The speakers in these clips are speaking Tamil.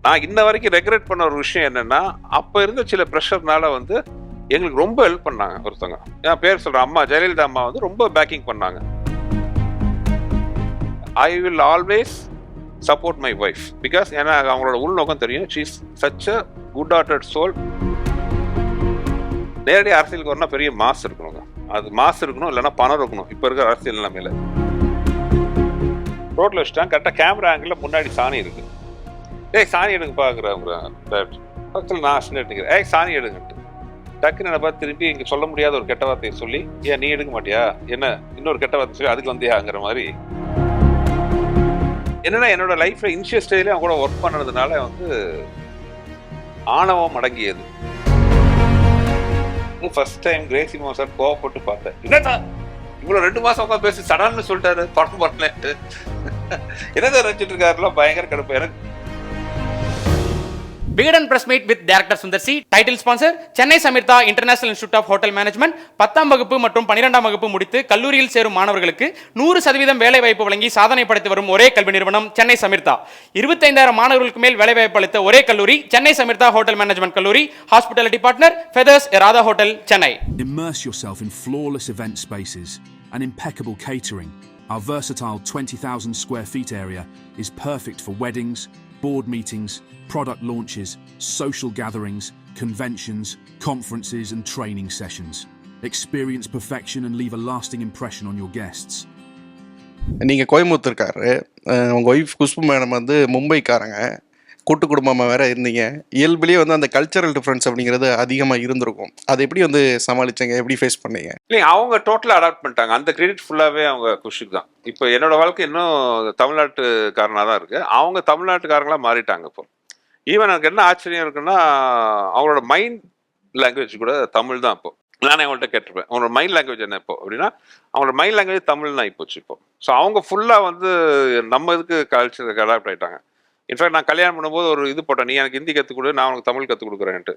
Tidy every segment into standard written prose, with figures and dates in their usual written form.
நான் இன்ன வரைக்கும் ரெக்ரெட் பண்ண ஒரு விஷயம் என்னன்னா, அப்ப இருந்த சில ப்ரெஷர்னால வந்து எங்களுக்கு ரொம்ப ஹெல்ப் பண்ணாங்க ஒருத்தவங்க. என் பேர் சொல்றேன், அம்மா ஜெயலலிதா அம்மா வந்து ரொம்ப பேக்கிங் பண்ணாங்க. I will always support my wife because ஏன்னா அவங்களோட உள்நோக்கம் தெரியும். She is such a good hearted soul. நேரடி அரசியலுக்கு வரணும் பெரிய மாஸ் இருக்கணுங்க. அது மாஸ் இருக்கணும், இல்லைன்னா பணம் இருக்கணும். இப்போ இருக்கிற அரசியல் நிலைமையில ரோட்ல வச்சுட்டாங்க. கரெக்டாக கேமரா ஆங்கிள் முன்னாடி சாணி இருக்கு. ஏய் சாணி எடுங்க பார்க்குறவங்க பக்கத்தில் நான் அசின் எடுத்துக்கிறேன். ஏய் சாணி எடுங்கன்ட்டு டக்குன்னு என்ன பார்த்து திருப்பி இங்கே சொல்ல முடியாத ஒரு கெட்ட வார்த்தையை சொல்லி, ஏன் நீ எடுக்க மாட்டியா, என்ன இன்னொரு கெட்ட வார்த்தை சொல்லி அதுக்கு வந்தியாங்கிற மாதிரி. என்னன்னா என்னோட லைஃப்ல இனிஷியல் ஸ்டேஜ்ல அவங்க கூட ஒர்க் பண்ணதுனால வந்து ஆணவம் அடங்கியது. ஃபர்ஸ்ட் டைம் கிரேசி மோகன் சார் கோவப்பட்டு பார்த்தேன். என்னடா இவ்வளவு 2 மாசம் உட்காந்து பேசி சடான்னு சொல்லிட்டாரு படம் பண்ணலன்ட்டு. என்னதான் நினைச்சிட்டு இருக்காருலாம் பயங்கர கடுப்பு எனக்கு. Vikatan press meet with director Sundar C. Title sponsor Chennai Samirta international institute of hotel management. 10ஆம் வகுப்பு மற்றும் 12ஆம் வகுப்பு முடித்து கல்லூரியில் சேரும் மாணவர்களுக்கு 100% வேலை வாய்ப்பு வழங்கி சாதனை படைத்து வரும் ஒரே கல்வி நிறுவனம் சென்னை சமிர்தா. 25,000 மாணவர்களுக்கு மேல் வேலை வாய்ப்பு அளித்த ஒரே கல்லூரி சென்னை சமிர்தா ஹோட்டல் மேனேஜ்மெண்ட் கல்லூரி. Hospitality partner feathers Radha hotel Chennai. Immerse yourself in flawless event spaces and impeccable catering. Our versatile 20,000 square feet area is perfect for weddings, board meetings, product launches, social gatherings, conventions, conferences and training sessions. Experience perfection and leave a lasting impression on your guests. நீங்க கோயம்புத்தூர்காரரு, உங்க ஒய்ஃப் குஷ்பு மேடம் வந்து மும்பைக்காரங்க, கூட்டு குடும்பமா வேற இருந்தீங்க. இயல்பிலேயே வந்து அந்த கல்ச்சரல் டிஃபரன்ஸ் அப்படிங்கிறது அதிகமா இருந்திருக்கும். அதை எப்படி வந்து சமாளிச்சீங்க, எப்படி ஃபேஸ் பண்ணீங்க? இல்லை அவங்க டோட்டலாக அடாப்ட் பண்ணிட்டாங்க. அந்த கிரெடிட் ஃபுல்லாகவே அவங்க குஷிக்கு தான். இப்போ என்னோட வாழ்க்கை இன்னும் தமிழ்நாட்டுக்காரனாக தான் இருக்கு. அவங்க தமிழ்நாட்டுக்காரங்களாக மாறிட்டாங்க. இப்போ ஈவன் எனக்கு என்ன ஆச்சரியம் இருக்குன்னா, அவங்களோட மைண்ட் லாங்குவேஜ் கூட தமிழ் தான். இப்போ நானே அவங்கள்ட்ட கேட்டிருப்பேன், அவங்களோட மைண்ட் லாங்குவேஜ் என்ன இப்போ அப்படின்னா, அவங்களோட மைண்ட் லாங்குவேஜ் தமிழ் தான் இப்போ. இப்போ ஸோ அவங்க ஃபுல்லாக வந்து நம்ம இதுக்கு கல்ச்சருக்கு அடாப்ட் ஆகிட்டாங்க. இன்ஃபேக்ட் நான் கல்யாணம் பண்ணும்போது ஒரு இது போட்டேன், நீ எனக்கு ஹிந்தி கற்றுக் கொடு, நான் உனக்கு தமிழ் கற்றுக் கொடுக்குறேன்ட்டு.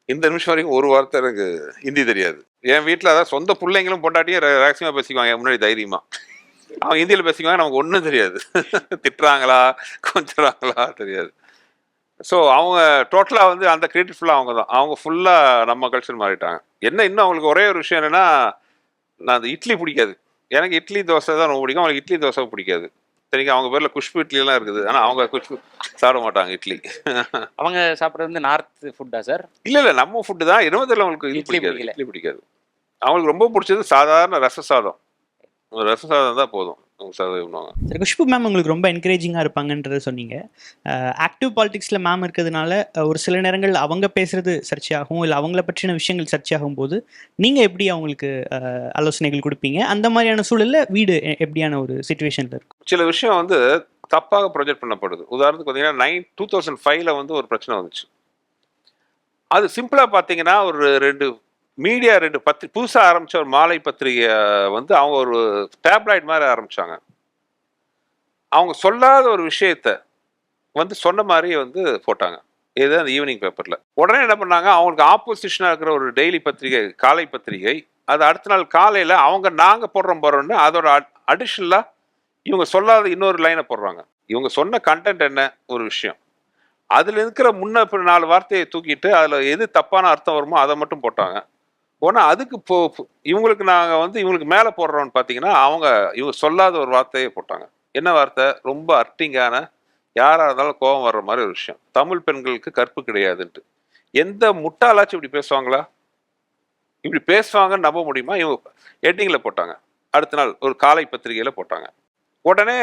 இந்த நிமிஷம் வரைக்கும் ஒரு வார்த்தை எனக்கு ஹிந்தி தெரியாது. என் வீட்டில் அதான் சொந்த பிள்ளைங்களும் பொண்டாட்டியும் ரகசியமாக பேசிக்குவாங்க முன்னாடி தைரியமாக. அவங்க ஹிந்தியில் பேசிக்குவாங்க, நமக்கு ஒன்றும் தெரியாது. திட்டுறாங்களா கொஞ்சறாங்களா தெரியாது. ஸோ அவங்க டோட்டலாக வந்து அந்த கிரியேட்டிவ் ஃபுல்லாக அவங்க தான். அவங்க ஃபுல்லாக நம்ம கல்ச்சர் மாறிட்டாங்க. என்ன இன்னும் அவங்களுக்கு ஒரே ஒரு விஷயம் என்னென்னா, நான் அந்த இட்லி பிடிக்காது. எனக்கு இட்லி தோசை தான் ரொம்ப பிடிக்கும். அவங்களுக்கு இட்லி தோசை பிடிக்காது. சரிங்க, அவங்க பேரில் குஷ்பு இட்லிலாம் இருக்குது. ஆனால் அவங்க குஷ்பு சாப்பிட மாட்டாங்க இட்லி. அவங்க சாப்பிட்றது வந்து நார்த் ஃபுட்டா சார்? இல்லை நம்ம ஃபுட்டு தான். இருபதில் அவங்களுக்கு இட்லி பிடிக்காது. அவங்களுக்கு ரொம்ப பிடிச்சது சாதாரண ரச சாதம் தான் போதும். சார் குஷ்பு மேம் உங்களுக்கு ரொம்ப என்கரேஜிங்காக இருப்பாங்கன்றத சொன்னீங்க. ஆக்டிவ் பாலிடிக்ஸில் மேம் இருக்கிறதுனால ஒரு சில நேரங்கள் அவங்க பேசுறது சர்ச்சையாகும், இல்லை அவங்கள பற்றின விஷயங்கள் சர்ச்சையாகும் போது நீங்கள் எப்படி அவங்களுக்கு ஆலோசனைகள் கொடுப்பீங்க? அந்த மாதிரியான சூழலில் வீடு எப்படியான ஒரு சுச்சுவேஷனில் இருக்கும்? சில விஷயம் வந்து தப்பாக ப்ரொஜெக்ட் பண்ணப்படுது. உதாரணத்துக்கு பார்த்தீங்கன்னா 2005 வந்து ஒரு பிரச்சனை வந்துச்சு. அது சிம்பிளாக பார்த்தீங்கன்னா ஒரு 2 மீடியா 2 புதுசாக ஆரம்பித்த ஒரு மாலை பத்திரிகை வந்து அவங்க ஒரு டேப்லாய்ட் மாதிரி ஆரம்பித்தாங்க. அவங்க சொல்லாத ஒரு விஷயத்த வந்து சொன்ன மாதிரி வந்து போட்டாங்க. இது அந்த ஈவினிங் பேப்பரில். உடனே என்ன பண்ணாங்க, அவங்களுக்கு ஆப்போசிஷனாக இருக்கிற ஒரு டெய்லி பத்திரிகை, காலை பத்திரிகை, அது அடுத்த நாள் காலையில் நாங்கள் போடுறோன்னு அதோட அடிஷ்னலாக இவங்க சொல்லாத இன்னொரு லைனை போடுறாங்க. இவங்க சொன்ன கண்டென்ட் என்ன ஒரு விஷயம், அதில் இருக்கிற முன்ன 4 வார்த்தையை தூக்கிட்டு அதில் எது தப்பான அர்த்தம் வருமோ அதை மட்டும் போட்டாங்க. உடனே அதுக்கு இவங்களுக்கு நாங்கள் வந்து இவங்களுக்கு மேலே போடுறோன்னு பார்த்தீங்கன்னா இவங்க சொல்லாத ஒரு வார்த்தையே போட்டாங்க. என்ன வார்த்தை? ரொம்ப அர்ட்டிங்கான, யாராக இருந்தாலும் கோபம் வர்ற மாதிரி ஒரு விஷயம். தமிழ் பெண்களுக்கு கற்பு கிடையாதுன்ட்டு. எந்த முட்டாளாச்சும் இப்படி பேசுவாங்களா? இப்படி பேசுவாங்கன்னு நம்ப முடியுமா? இவங்க ஹெட்டிங்கில் போட்டாங்க. அடுத்த நாள் ஒரு காலை பத்திரிகையில் போட்டாங்க. உடனே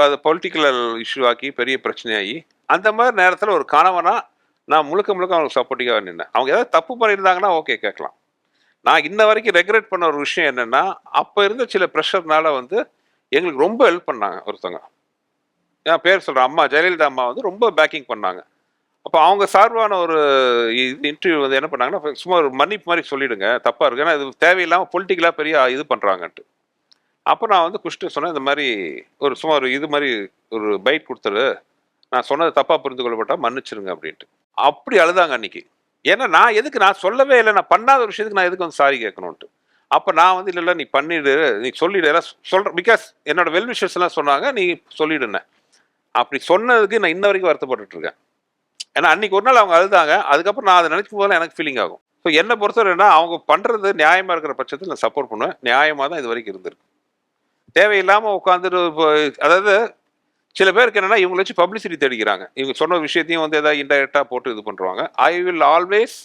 அது பொலிட்டிக்கல் இஷ்யூ ஆக்கி பெரிய பிரச்சனையாகி, அந்த மாதிரி நேரத்தில் ஒரு கணவனா நான் முழுக்க அவங்களுக்கு சப்போர்ட்டிவாக நின்னேன். அவங்க ஏதாவது தப்பு பண்ணியிருந்தாங்கன்னா ஓகே கேட்கலாம். நான் இன்ன வரைக்கும் ரெக்ரெட் பண்ண ஒரு விஷயம் என்னென்னா, அப்போ இருந்த சில ப்ரெஷர்னால வந்து எங்களுக்கு ரொம்ப ஹெல்ப் பண்ணாங்க ஒருத்தவங்க. என் பேர் சொல்கிறேன், அம்மா ஜெயலலிதா அம்மா வந்து ரொம்ப பேக்கிங் பண்ணாங்க. அப்போ அவங்க சார்பான ஒரு இன்டர்வியூ வந்து என்ன பண்ணாங்கன்னா, சும்மா ஒரு மன்னிப்பு மாதிரி சொல்லிவிடுங்க, தப்பாக இருக்குது, ஏன்னா இது தேவையில்லாமல் பொலிட்டிக்கலாக பெரிய இது பண்ணுறாங்கன்ட்டு. அப்போ நான் வந்து குஷ்டு சொன்னேன், இந்த மாதிரி சும்மா ஒரு இது மாதிரி ஒரு பைட் கொடுத்துரு, நான் சொன்னது தப்பாக புரிந்து கொள்ளப்பட்டால் மன்னிச்சிருங்க அப்படின்ட்டு. அப்படி அழுதாங்க அன்னைக்கு. ஏன்னா நான் சொல்லவே இல்லை, நான் பண்ணாத ஒரு விஷயத்துக்கு நான் எதுக்கு வந்து சாரி கேட்கணுன்ட்டு. அப்போ நான் வந்து இல்லை நீ பண்ணிடு, நீ சொல்லிடு, எல்லாம் சொல்கிறேன். பிகாஸ் என்னோட வெல்விஷர்ஸ் எல்லாம் சொன்னாங்க, நீ சொல்லிடுனேன். அப்படி சொன்னதுக்கு நான் இன்ன வரைக்கும் வருத்தப்பட்டுருக்கேன். ஏன்னா அன்னைக்கு ஒரு நாள் அவங்க அழுதாங்க, அதுக்கப்புறம் நான் அதை நினைக்கும் போதெல்லாம் எனக்கு ஃபீலிங் ஆகும். ஸோ என்னை பொறுத்தவரை என்ன, அவங்க பண்றது நியாயமா இருக்கிற பட்சத்தில் நான் சப்போர்ட் பண்ணுவேன். நியாயமா தான் இது வரைக்கும் இருந்திருக்கு. தேவையில்லாம உட்காந்துட்டு அதாவது சில பேருக்கு என்னன்னா இவங்களை வச்சு பப்ளிசிட்டி தேடிக்கிறாங்க. இவங்க சொன்ன விஷயத்தையும் வந்து ஏதாவது இன்டைரக்டா போட்டு இது பண்றாங்க. I will always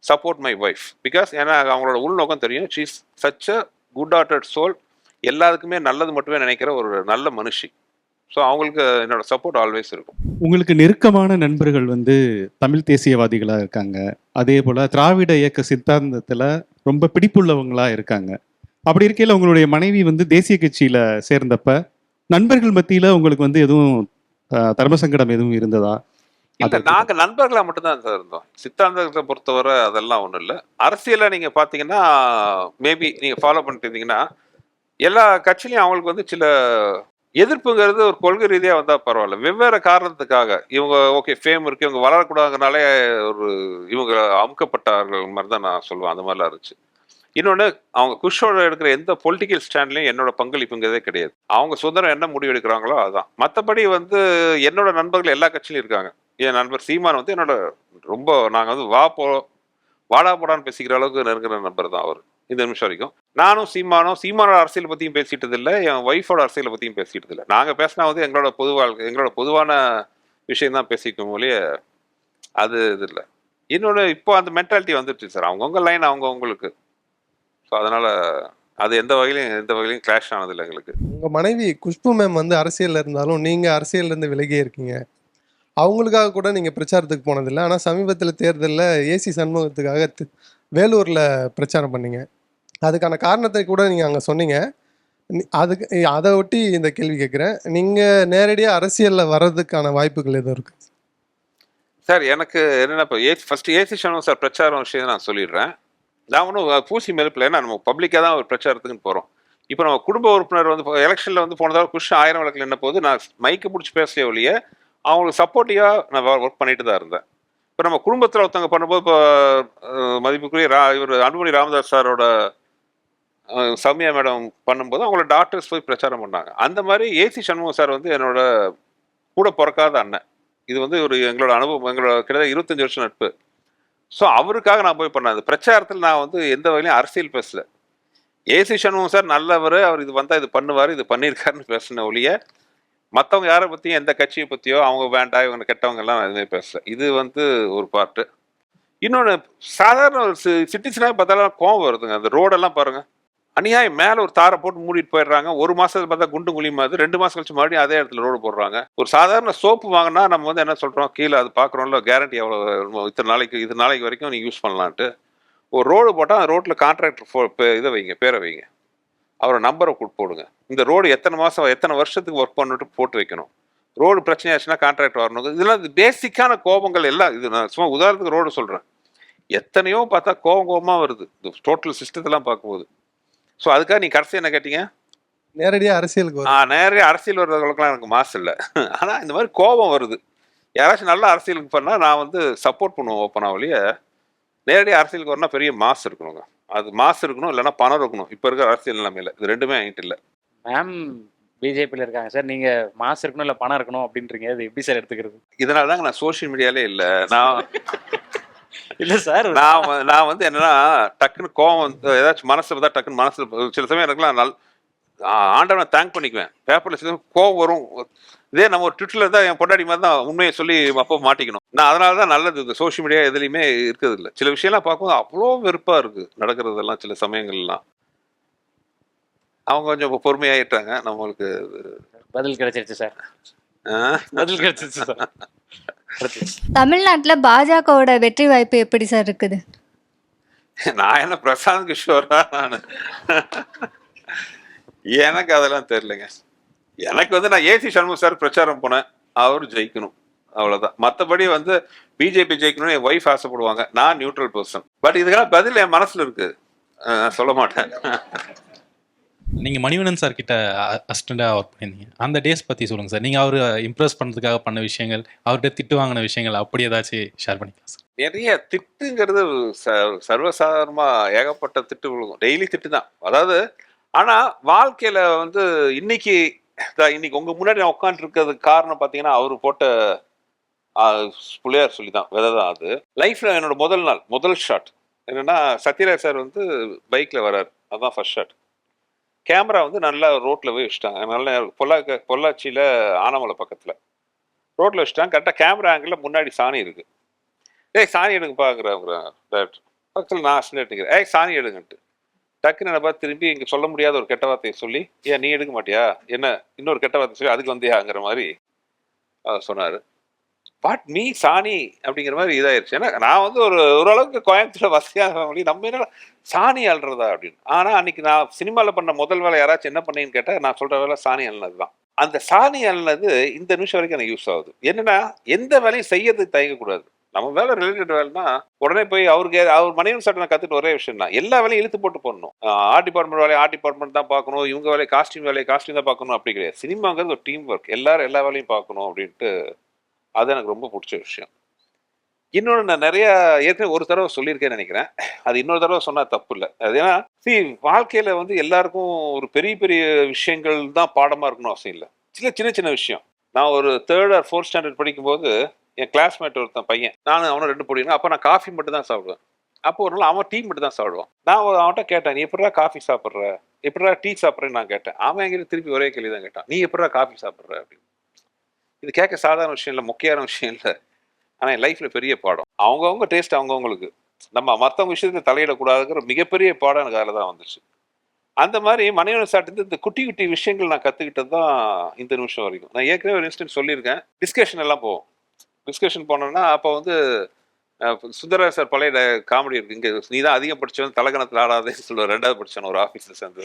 support my wife because ஏன்னா அவங்களோட உள்நோக்கம் தெரியும். She is such a good hearted soul. எல்லாத்துக்குமே நல்லது மட்டுமே நினைக்கிற ஒரு நல்ல மனுஷி. ஸோ அவங்களுக்கு என்னோட சப்போர்ட் ஆல்வேஸ் இருக்கும். உங்களுக்கு நெருக்கமான நண்பர்கள் வந்து தமிழ் தேசியவாதிகளா இருக்காங்க, அதே போல திராவிட இயக்க சித்தாந்தத்துல ரொம்ப பிடிப்புள்ளவங்களா இருக்காங்க. அப்படி இருக்கையில உங்களுடைய மனைவி வந்து தேசிய கட்சியில சேர்ந்தப்ப நண்பர்கள் மத்தியில உங்களுக்கு வந்து எதுவும் தர்ம சங்கடம் எதுவும் இருந்ததா? இல்ல, நாங்க நண்பர்களா மட்டும்தான் சார் இருந்தோம். சித்தாந்தத்தை பொறுத்தவரை அதெல்லாம் ஒண்ணும் இல்லை. அரசியல நீங்க பாத்தீங்கன்னா மேபி நீங்க ஃபாலோ பண்ணிட்டு இருந்தீங்கன்னா எல்லா கட்சியிலையும் அவங்களுக்கு வந்து சில எதிர்ப்புங்கிறது ஒரு கொள்கை ரீதியா வந்தா பரவாயில்ல. வெவ்வேறு காரணத்துக்காக இவங்க ஓகே ஃபேம் இருக்கு, இவங்க வளரக்கூடாதுனாலே ஒரு இவங்க அமுக்கப்பட்டார்கள் மாதிரி தான் நான் சொல்லுவேன். அந்த மாதிரிலாம் இருந்துச்சு. இன்னொன்று, அவங்க குஷோட எடுக்கிற எந்த பொலிட்டிக்கல் ஸ்டாண்ட்லையும் என்னோட பங்களிப்புங்கிறதே கிடையாது. அவங்க சுதந்திரம் என்ன முடிவு எடுக்கிறாங்களோ அதுதான். மற்றபடி வந்து என்னோட நண்பர்கள் எல்லா கட்சியிலும் இருக்காங்க. என் நண்பர் சீமான் வந்து என்னோட ரொம்ப நாங்கள் வந்து வாடா போடான்னு பேசிக்கிற அளவுக்கு நெருங்கிற நண்பர் தான் அவர் இந்த நிமிஷம் வரைக்கும். நானும் சீமானோட அரசியல் பற்றியும் பேசிட்டது இல்லை, என் ஒய்ஃபோட அரசியலை பற்றியும் பேசிட்டது இல்லை. நாங்கள் பேசினா வந்து எங்களோட எங்களோட பொதுவான விஷயம் தான் பேசிக்கும் போலே அது இது இல்லை. இன்னொன்று, இப்போ அந்த மென்டாலிட்டி வந்துடுச்சு சார். அவங்கவுங்க லைன் அவங்கவுங்களுக்கு. ஸோ அதனால அது எந்த வகையிலையும் கிளாஷ் ஆனதில்லை எங்களுக்கு. உங்கள் மனைவி குஷ்பு மேம் வந்து அரசியலில் இருந்தாலும் நீங்கள் அரசியல்லேருந்து விலகியே இருக்கீங்க. அவங்களுக்காக கூட நீங்கள் பிரச்சாரத்துக்கு போனதில்லை. ஆனால் சமீபத்தில் தேர்தலில் ஏசி சண்முகத்துக்காக வேலூரில் பிரச்சாரம் பண்ணீங்க. அதுக்கான காரணத்தை கூட நீங்கள் அங்கே சொன்னீங்க. அதுக்கு அதை ஒட்டி இந்த கேள்வி கேட்குறேன். நீங்கள் நேரடியாக அரசியலில் வர்றதுக்கான வாய்ப்புகள் எதுவும் இருக்குது சார்? எனக்கு என்னென்னா, இப்போ ஃபர்ஸ்ட் ஏசி சண்முகம் சார் பிரச்சாரம் விஷயம் நான் சொல்லிடுறேன். நான் ஒன்றும் பூசி மெருப்பில், ஏன்னா நம்ம பப்ளிக்காக தான் ஒரு பிரச்சாரத்துக்குன்னு போகிறோம். இப்போ நம்ம குடும்ப உறுப்பினர் வந்து எலெக்ஷனில் வந்து போனதாக குஷ் 1000 விளக்கில் என்ன போது நான் மைக்கு பிடிச்சி பேசவே ஒழிய அவங்களுக்கு சப்போர்ட்டிவாக நான் ஒர்க் பண்ணிட்டு தான் இருந்தேன். இப்போ நம்ம குடும்பத்தில் ஒருத்தவங்க பண்ணும்போது இப்போ மதிப்புக்குரிய இவர் அன்புமணி ராமதாஸ் சாரோட சௌமியா மேடம் பண்ணும்போது அவங்களோட டாக்டர்ஸ் போய் பிரச்சாரம் பண்ணாங்க. அந்த மாதிரி ஏசி சண்முகம் சார் வந்து என்னோட கூட பிறக்காத அண்ணன். இது வந்து ஒரு எங்களோட அனுபவம், எங்களோட கிட்டத்தட்ட 25 வருஷம் நட்பு. ஸோ அவருக்காக நான் போய் பண்ணேன். பிரச்சாரத்தில் நான் வந்து எந்த வகையிலையும் அரசியல் பேசல. ஏசி சண்முகம் சார் நல்லவர், அவர் இது வந்தால் இது பண்ணுவார், இது பண்ணியிருக்காருன்னு பேசின ஒழிய மற்றவங்க யாரை பற்றியும் எந்த கட்சியை பற்றியோ அவங்க வேண்டாம் இவங்க கெட்டவங்க எல்லாம் எதுவுமே பேசல. இது வந்து ஒரு பார்ட்டு. இன்னொன்று, சாதாரண ஒரு சிட்டிசனாக பார்த்தாலும் கோவம் வருதுங்க. அந்த ரோடெல்லாம் பாருங்கள், அநியாயம். மேலே ஒரு தாரை போட்டு மூடிட்டு போயிடுறாங்க. ஒரு மாதத்துல பார்த்தா குண்டு குழி மாதிரி, 2 மாதம் கழிச்சு மறுபடியும் அதே இடத்துல ரோடு போடுறாங்க. ஒரு சாதாரண சோப்பு வாங்கினா நம்ம வந்து என்ன சொல்கிறோம், கீழே அது பார்க்குறோம்ல, கேரண்டி எவ்வளோ இது நாளைக்கு வரைக்கும் நீங்கள் யூஸ் பண்ணலான்ட்டு. ஒரு ரோடு போட்டால் அந்த ரோட்டில் கான்ட்ராக்டர் இதை வைங்க, பேரை வைங்க, அவரை நம்பரை போடுங்க. இந்த ரோடு எத்தனை வருஷத்துக்கு ஒர்க் பண்ணிட்டு போட்டு வைக்கணும். ரோடு பிரச்சனை ஆச்சுன்னா கான்ட்ராக்ட் வரணும். இதெல்லாம் பேசிக்கான கோபங்கள் எல்லாம். இது நான் சும்மா உதாரணத்துக்கு ரோடு சொல்கிறேன். எத்தனையோ பார்த்தா கோபமாக வருது இந்த டோட்டல் சிஸ்டத்தெல்லாம் பார்க்கும்போது. ஸோ அதுக்காக நீ கடைசி என்ன கேட்டீங்க? நேரடியாக அரசியலுக்கு நேரடியாக அரசியல் வர்றவங்களுக்குலாம் எனக்கு மாசு இல்லை. ஆனால் இந்த மாதிரி கோபம் வருது. யாராச்சும் நல்ல அரசியலுக்கு பண்ணால் நான் வந்து சப்போர்ட் பண்ணுவேன் ஓப்பனாக ஒழிய, நேரடியாக அரசியலுக்கு வரணும்னா பெரிய மாசு இருக்கணுங்க. அது மாசு இருக்கணும், இல்லைன்னா பணம் இருக்கணும். இப்போ இருக்கிற அரசியல் நிலைமையில இது ரெண்டுமே ஆகிட்டு இல்லை. மேம் பிஜேபியில் இருக்காங்க சார், நீங்கள் மாசு இருக்கணும் இல்லை பணம் இருக்கணும் அப்படின்றீங்க, அது எப்படி சார் எடுத்துக்கிறது? இதனால தாங்க நான் சோஷியல் மீடியாலே இல்லை. நான் இல்லை சார், நான் வந்து என்னன்னா டக்குன்னு கோவம் வந்து ஏதாச்சும் மனசில் பார்த்தா டக்குன்னு மனசில் சில சமயம் எனக்குலாம் ஆண்டவனை தேங்க் பண்ணிக்குவேன். பேப்பரில் சில கோவம் வரும். இதே நம்ம ஒரு ட்விட்டரில் இருந்தால் என் பொண்டாடி மாதிரி தான் உண்மையை சொல்லி அப்போ மாட்டிக்கணும். நான் அதனால தான் நல்லது இந்த சோஷியல் மீடியா எதுலையுமே இருக்கிறது இல்லை. சில விஷயம்லாம் பார்க்கும்போது அவ்வளோ வெறுப்பாக இருக்குது நடக்கிறதெல்லாம். சில சமயங்கள்லாம் அவங்க கொஞ்சம் இப்போ பொறுமையாயிட்டாங்க. நம்மளுக்கு பதில் கிடைச்சிருச்சு சார், பதில் கிடைச்சிருச்சு சார். தமிழ்நாட்டுல பாஜகவோட வெற்றி வாய்ப்பு எப்படி சார் இருக்குது? நான் என்ன பிரசாந்த் கிஷோரா? நான் எனக்கு அதெல்லாம் தெரியலங்க. எனக்கு வந்து நான் ஏசி சண்முகம் சார் பிரச்சாரம் போனேன், அவர் ஜெயிக்கணும், அவ்வளவுதான். மற்றபடி வந்து பிஜேபி ஜெயிக்கணும்னு என் ஒய்ஃப் ஆசைப்படுவாங்க. நான் நியூட்ரல் பர்சன். பட் இதுக்கெல்லாம் பதில் என் மனசுல இருக்கு, சொல்ல மாட்டேன். நீங்கள் மணிவண்ணன் சார் கிட்ட அசிஸ்டண்டாக ஒர்க் பண்ணியிருந்தீங்க. அந்த டேஸ் பற்றி சொல்லுங்கள் சார். நீங்கள் அவர் இம்ப்ரெஸ் பண்ணுறதுக்காக பண்ண விஷயங்கள், அவர்கிட்ட திட்டு வாங்கின விஷயங்கள் அப்படி ஏதாச்சும் ஷேர் பண்ணிக்கலாம் சார். நிறைய திட்டுங்கிறது சர்வசாதாரணமாக ஏகப்பட்ட திட்டு விழுகும். டெய்லி திட்டு தான். அதாவது ஆனால் வாழ்க்கையில் வந்து இன்னைக்கு உங்கள் முன்னாடி நான் உட்காந்துருக்கிறதுக்கு காரணம் பார்த்தீங்கன்னா அவர் போட்ட புள்ளையார் சொல்லி தான் விதை தான் அது. லைஃப்பில் என்னோட முதல் ஷாட் என்னென்னா, சத்யராஜ் சார் வந்து பைக்கில் வர்றார், அதுதான் ஃபர்ஸ்ட் ஷாட். கேமரா வந்து நல்லா ரோட்டில் போய் வச்சுட்டாங்க, நல்ல பொள்ளாச்சியில் ஆனமலை பக்கத்தில் ரோட்டில் வச்சுட்டாங்க. கரெக்டாக கேமரா ஆங்கிளில் முன்னாடி சாணி இருக்குது. சாணி எடுங்க பார்க்குறேன் டேரக்டர் பக்கத்தில், நான் அசிஸ்டன்ட் நிற்கிறேன். சாணி எடுங்கன்ட்டு டக்குன்னு என்ன பார்த்து திரும்பி இங்கே சொல்ல முடியாத ஒரு கெட்ட வார்த்தையை சொல்லி, ஏன் நீ எடுக்க மாட்டியா, என்ன இன்னொரு கெட்ட வார்த்தை சொல்லி அதுக்கு வந்தியாங்கிற மாதிரி சொன்னார். வாட் மீ சாணி அப்படிங்கிற மாதிரி இதாயிருச்சு. ஏன்னா நான் வந்து ஓரளவுக்கு கோயம்புத்தூர்ல வசதியாக முடியும், நம்ம என்ன சாணி அல்றதா அப்படின்னு. ஆனால் அன்னைக்கு நான் சினிமாவில் பண்ண முதல் வேலை யாராச்சும் என்ன பண்ணீங்கன்னு கேட்டால் நான் சொல்கிற வேலை சாணி அல்னது தான். அந்த சாணி அல்னது இந்த நிமிஷம் வரைக்கும் எனக்கு யூஸ் ஆகுது. என்னன்னா, எந்த வேலையும் செய்யறதுக்கு தயங்கக்கூடாது. நம்ம வேலை ரிலேட்டட் வேலைன்னா உடனே போய் அவர் மனைவி சட்டை கற்றுட்டு ஒரே விஷயம் தான், எல்லா வேலையும் இழுத்து போட்டு போடணும். ஆர்ட் டிபார்ட்மெண்ட் வேலையை ஆர்ட் டிபார்ட்மெண்ட் தான் பார்க்கணும், இவங்க வேலையை காஸ்டியூம் தான் பார்க்கணும், அப்படி கிடையாது. சினிமாங்கிறது ஒரு டீம் ஒர்க், எல்லாரும் எல்லா வேலையும் பார்க்கணும் அப்படின்ட்டு. அது எனக்கு ரொம்ப பிடிச்ச விஷயம். இன்னொன்று, நான் நிறைய ஏற்கனவே ஒரு தடவை சொல்லியிருக்கேன்னு நினைக்கிறேன், அது இன்னொரு தடவை சொன்னால் தப்பு இல்லை. அது ஏன்னா வாழ்க்கையில் வந்து எல்லாருக்கும் ஒரு பெரிய பெரிய விஷயங்கள் தான் பாடமாக இருக்கணும் அவசியம் இல்லை. சின்ன சின்ன விஷயம். நான் ஒரு 3rd or 4th ஸ்டாண்டர்ட் படிக்கும்போது என் கிளாஸ்மேட் ஒருத்தன் பையன், நானும் அவனும் 2 பொடினா, அப்போ நான் காஃபி மட்டும் தான் சாப்பிடுவேன். அப்போ ஒரு நாள் அவன் டீ மட்டும் தான் சாப்பிடுவான். நான் அவன்கிட்ட கேட்டேன், நீ எப்படா காஃபி சாப்பிட்ற, எப்படா டீ சாப்பிட்றேன்னு நான் கேட்டேன். அவன் எங்கிட்ட திருப்பி ஒரே கேள்வி தான் கேட்டான், நீ எப்படா காஃபி சாப்பிட்ற அப்படின்னு. இது கேட்க சாதாரண விஷயம் இல்லை, முக்கியமான விஷயம் இல்லை, ஆனால் என் லைஃப்பில் பெரிய பாடம். அவங்கவுங்க டேஸ்ட் அவங்கவுங்களுக்கு, நம்ம மற்றவங்க விஷயத்தை தலையிடக்கூடாதுங்கிற மிகப்பெரிய பாடம் எனக்கு அதில் தான் வந்துச்சு. அந்த மாதிரி மணிவண்ணன் சார்ட்டு இந்த குட்டி குட்டி விஷயங்கள் நான் கற்றுக்கிட்டது தான் இந்த நிமிஷம் வரைக்கும். நான் ஏற்கனவே ஒரு இன்ஸ்டன்ட் சொல்லியிருக்கேன், டிஸ்கஷன் எல்லாம் போவோம். டிஸ்கஷன் போனோம்னா அப்போ வந்து சுந்தரராஜ் சார் பழைய காமெடி இருக்கு, இங்கே நீ தான் அதிகம் படித்தவன் தலகணத்தில் ஆடாதேன்னு சொல்லுவார், 2வது படித்தவன் ஒரு ஆஃபீஸில் சேர்ந்து.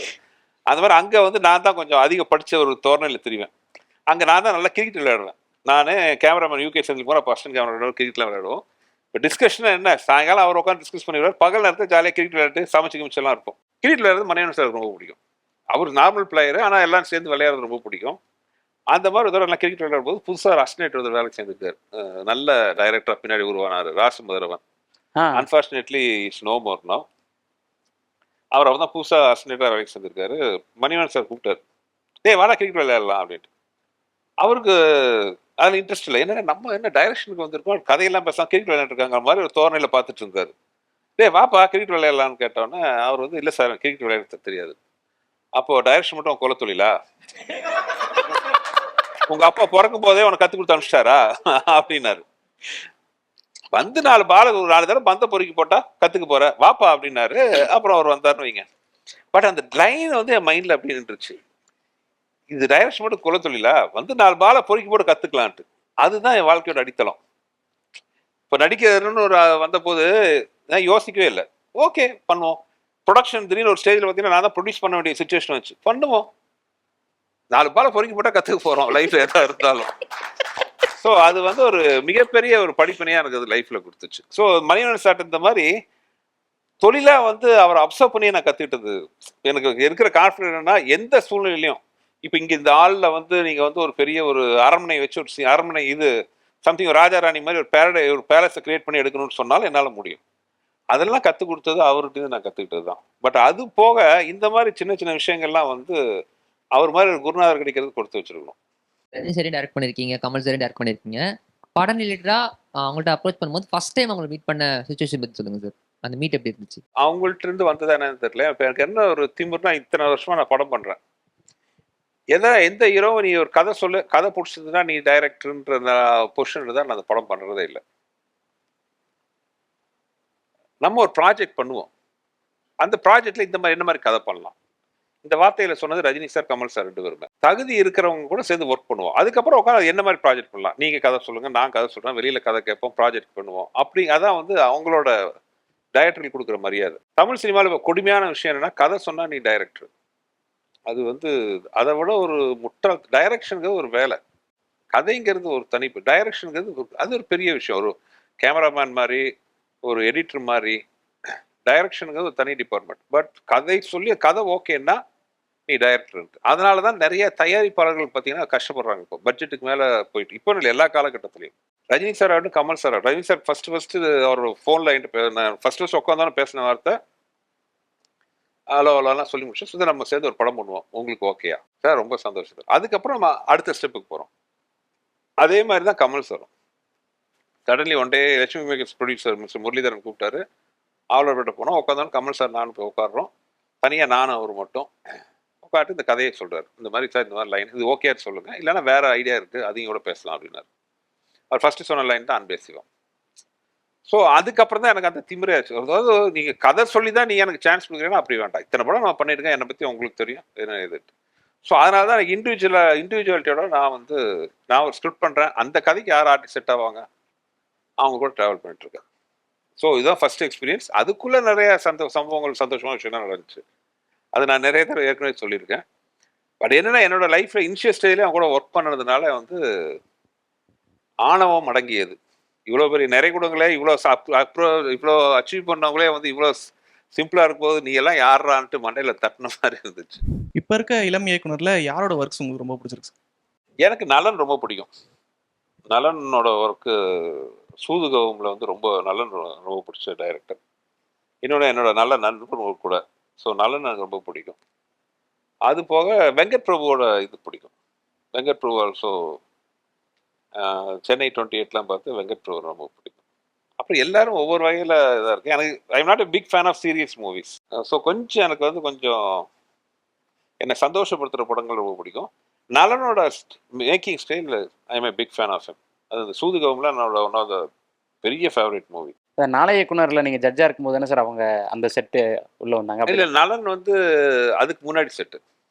அந்த மாதிரி அங்கே வந்து நான் தான் கொஞ்சம் அதிகம் படித்த ஒரு தோரணையில் தெரிவேன். அங்கே நான் தான் நல்லா கிரிக்கெட் விளையாடுவேன். நான் கேமராமேன் யூகே சேர்ந்து போகிறேன், அசிஸ்டன்ட் கேமரா கிரிக்கெட்லாம் விளையாடுவோம். இப்போ டிஸ்கஷன் என்ன, சாயங்காலம் அவர் உட்காந்து டிஸ்கஸ் பண்ணிடுவார், பகல் நேரத்தில் ஜாலியாக கிரிக்கெட் விளையாட்டு சமைச்சு கிமிச்செல்லாம் இருக்கும். கிரிக்கெட் விளையாடுறது மணிவண்ணன் சார் ரொம்ப பிடிக்கும். அவர் நார்மல் பிளேயரு, ஆனால் எல்லாம் சேர்ந்து விளையாடுறது ரொம்ப பிடிக்கும். அந்த மாதிரி ஒரு தடவை கிரிக்கெட் விளையாடும் போது புதுசாக அசிஸ்டன்ட் ஒரு வேலைக்கு சேர்ந்துருக்காரு, நல்ல டைரக்டராக பின்னாடி உருவானார், ராசமுதரவன். Unfortunately it's no more no. அவர் தான் புதுசாக அசிஸ்டன்டாக வேலைக்கு சேர்ந்துருக்காரு. மணிவண்ணன் சார் கூப்பிட்டார், வாடா கிரிக்கெட் விளையாடலாம் அப்படின்ட்டு. அவருக்கு அதில் இன்ட்ரெஸ்ட் இல்லை. நம்ம என்ன டைரக்ஷனுக்கு வந்திருக்கோம், கதையெல்லாம் பேசாமல் கிரிக்கெட் விளையாண்டுருக்காங்க மாதிரி ஒரு தோரணையில் பார்த்துட்டு இருந்தார். வாப்பா கிரிக்கெட் விளையாடலான்னு கேட்டோன்னே அவர் வந்து, இல்லை சார் கிரிக்கெட் விளையாட தெரியாது. அப்போது டைரக்ஷன் மட்டும் கொலை தொழிலா, உங்க அப்பா பிறக்கும் போதே உனக்கு கற்றுக் கொடுத்து அனுப்பிச்சிட்டாரா அப்படின்னாரு. வந்து 4 பால் ஒரு 4 தடவை பந்த பொறுக்கி போட்டா கற்றுக்க போற வாப்பா அப்படின்னாரு. அப்புறம் அவர் வந்தாருன்னு வைங்க. பட் அந்த லைன் வந்து என் மைண்டில் அப்படி நின்றுச்சு, இது டைரக்ஷன் மட்டும் கொலை தொழிலா, வந்து 4 பாலை பொறுக்கி போட்டு கற்றுக்கலான்ட்டு. அதுதான் என் வாழ்க்கையோட அடித்தளம். இப்போ நடிக்கிறதுன்னு ஒரு வந்த போது நான் யோசிக்கவே இல்லை, ஓகே பண்ணுவோம். ப்ரொடக்ஷன் திடீர்னு ஒரு ஸ்டேஜில் பார்த்தீங்கன்னா நான் தான் ப்ரொடியூஸ் பண்ண வேண்டிய சுச்சுவேஷன் வச்சு பண்ணுவோம். 4 பாலை பொறுக்கி போட்டால் கற்றுக்க போகிறோம் லைஃப்பில் எதாவது இருந்தாலும். ஸோ அது வந்து ஒரு மிகப்பெரிய ஒரு படிப்பினையாக எனக்கு அது லைஃப்பில் கொடுத்துச்சு. ஸோ மணிவண்ணன் சார் இந்த மாதிரி தொழிலாக வந்து அவரை அப்சர்வ் பண்ணி நான் கற்றுக்கிட்டது. எனக்கு இருக்கிற கான்ஃபிடென்ட்னா எந்த சூழ்நிலையிலையும், இப்போ இங்கே இந்த ஆளில் வந்து நீங்கள் வந்து ஒரு பெரிய ஒரு அரண்மனை வச்சு ஒரு அரண்மனை இது சம்திங் ராஜாராணி மாதிரி ஒரு பேலஸை கிரியேட் பண்ணி எடுக்கணும்னு சொன்னாலும் என்னால் முடியும். அதெல்லாம் கற்றுக் கொடுத்தது அவர்கிட்ட நான் கற்றுக்கிட்டது தான். பட் அது போக இந்த மாதிரி சின்ன சின்ன விஷயங்கள்லாம் வந்து அவர் மாதிரி ஒரு குருநாதர் கிடைக்கிறது கொடுத்து வச்சிருக்கணும். ரஜினி சாரி டைரக்ட் பண்ணியிருக்கீங்க, கமல் சாரி டைரக்ட் பண்ணியிருக்கீங்க. படம் ரிலேட்டடாக அவங்கள்ட்ட அப்ரோச் பண்ணும்போது ஃபர்ஸ்ட் டைம் அவங்களை மீட் பண்ண சுச்சுவேஷன் பற்றி சொல்லுங்கள் சார். அந்த மீட் எப்படி இருந்துச்சு? அவங்கள்ட்ட இருந்து வந்ததா என்னன்னு தெரியல. இப்போ எனக்கு என்ன ஒரு திமுறனா, இத்தனை வருஷமா நான் படம் பண்ணுறேன், எந்த ஹீரோவை நீ ஒரு கதை சொல்லு, கதை பிடிச்சதுன்னா நீ டைரக்டர்ன்ற பொசிஷன் தான் நான் அந்த படம் பண்ணுறதே இல்லை. நம்ம ஒரு ப்ராஜெக்ட் பண்ணுவோம், அந்த ப்ராஜெக்ட்ல இந்த மாதிரி என்ன மாதிரி கதை பண்ணலாம், இந்த வார்த்தையில சொன்னது ரஜினி சார் கமல் சார் 2 பேருமே. தகுதி இருக்கிறவங்க கூட சேர்ந்து ஒர்க் பண்ணுவோம். அதுக்கப்புறம் உட்காந்து என்ன மாதிரி ப்ராஜெக்ட் பண்ணலாம், நீங்க கதை சொல்லுங்க, நான் கதை சொல்றேன், வெளியில கதை கேட்போம், ப்ராஜெக்ட் பண்ணுவோம். அப்படி அதான் வந்து அவங்களோட டைரக்டருக்கு கொடுக்குற மரியாதை. தமிழ் சினிமாவில் இப்போ கொடுமையான விஷயம் என்னன்னா, கதை சொன்னா நீ டைரக்டர், அது வந்து அதை விட ஒரு முட்டாள். டைரக்ஷனுங்கிறது ஒரு வேலை, கதைங்கிறது ஒரு தனிப்பு, டைரக்ஷனுங்கிறது அது ஒரு பெரிய விஷயம். ஒரு கேமராமேன் மாதிரி, ஒரு எடிட்டர் மாதிரி, டைரக்ஷனுங்கிறது ஒரு தனி டிபார்ட்மெண்ட். பட் கதை சொல்லி கதை ஓகேன்னா நீ டைரக்டர். அதனால தான் நிறைய தயாரிப்பாளர்கள் பார்த்தீங்கன்னா கஷ்டப்படுறாங்க. இப்போ பட்ஜெட்டுக்கு மேலே போயிட்டு, இப்போ இல்லை எல்லா காலகட்டத்திலையும். ரஜினி சார் ஆகட்டும், கமல் சார் ஆகட்டும். ரஜினி சார் ஃபர்ஸ்ட் அவர் ஃபோனில் ஃபர்ஸ்ட் உட்காந்தாலும் பேசின வார்த்தை ஹலோலாம் சொல்லி முடிச்சு, சுதா நம்ம சேர்ந்து ஒரு படம் பண்ணுவோம், உங்களுக்கு ஓகேயா சார், ரொம்ப சந்தோஷம். அதுக்கப்புறம் நம்ம அடுத்த ஸ்டெப்புக்கு போகிறோம். அதே மாதிரி தான் கமல் சாரும். Suddenly one day Lakshmi makers producer mister Muralitharan கூப்பிட்டாரு. ஆவலர்கிட்ட போனோம், உட்காந்தோம். கமல் சார் நானும் போய் உட்காடுறோம். தனியாக நானும் அவர் மட்டும் உட்காந்து இந்த கதையை சொல்கிறார். இந்த மாதிரி சார் இந்த மாதிரி லைன் இது ஓகே சொல்லுங்கள், இல்லைன்னா வேறு ஐடியா இருக்குது அதையும் கூட பேசலாம் அப்படின்னாரு. அவர் ஃபஸ்ட்டு சொன்ன லைன் தான் அன்பேசிவம். ஸோ அதுக்கப்புறம் தான் எனக்கு அந்த திமிரே ஆச்சு. அதாவது நீங்கள் கதை சொல்லி தான் நீங்கள் எனக்கு சான்ஸ் கொடுக்குறீங்கன்னா அப்படி வேண்டாம். இத்தனை படம் நான் பண்ணியிருக்கேன், என்னை பற்றி உங்களுக்கு தெரியும் என்ன இது. ஸோ அதனால தான் எனக்கு இண்டிவிஜுவாலிட்டியோட நான் ஒரு ஸ்கிரிப்ட் பண்ணுறேன். அந்த கதைக்கு யார் ஆர்டிஸ்ட் செட் ஆவாங்க, அவங்க கூட ட்ராவல் பண்ணிட்டுருக்கேன். ஸோ இதுதான் ஃபர்ஸ்ட் எக்ஸ்பீரியன்ஸ். அதுக்குள்ளே நிறைய சம்பவங்கள் சந்தோஷமான விஷயம்லாம் நடந்துச்சு. அது நான் நிறைய தடவை ஏற்கனவே சொல்லியிருக்கேன். பட் என்னென்னா என்னோட லைஃப்பில் இனிஷியல் ஸ்டேஜ்லேயே அவங்க கூட ஒர்க் பண்ணதுனால ஆணவம் அடங்கியது. இவ்வளோ பெரிய நிறைய குடங்களே இவ்வளோ அச்சீவ் பண்ணவங்களே இவ்வளோ சிம்பிளாக இருக்கும்போது நீ எல்லாம் யாரான்ட்டு மண்டையில் தட்டின மாதிரி இருந்துச்சு. இப்போ இருக்க இளம் இயக்குனரில் யாரோட ஒர்க்ஸ் உங்களுக்கு ரொம்ப பிடிச்சிருக்கு சார்? எனக்கு நலன் ரொம்ப பிடிக்கும். நலனோட ஒர்க்கு சூதுகவுமில் ரொம்ப நலன் ரொம்ப பிடிச்ச டைரக்டர். என்னோட நல்ல நண்பர் கூட. ஸோ நலன் எனக்கு ரொம்ப பிடிக்கும். அது போக வெங்கட் பிரபுவோட இது பிடிக்கும். வெங்கட் பிரபு ஆல்சோ சென்னை 28 பார்த்து வெங்கட் பிரபு ரொம்ப பிடிக்கும். அப்புறம் எல்லாரும் ஒவ்வொரு வகையில் இதாக இருக்குது. எனக்கு I'm not a big fan of serious movies. So கொஞ்சம் எனக்கு கொஞ்சம் என்னை சந்தோஷப்படுத்துகிற படங்கள் ரொம்ப பிடிக்கும். நலனோட making style I am a big fan of him. அது சூதுகவுமில் என்னோட ஒன் ஆஃப் த பெரிய ஃபேவரட் மூவி. நாளை இயக்குனரில் நீங்கள் ஜட்ஜாக இருக்கும்போது தானே சார் அவங்க அந்த செட்டு உள்ளே வந்தாங்க? இல்லை, நலன் அதுக்கு முன்னாடி செட்டு.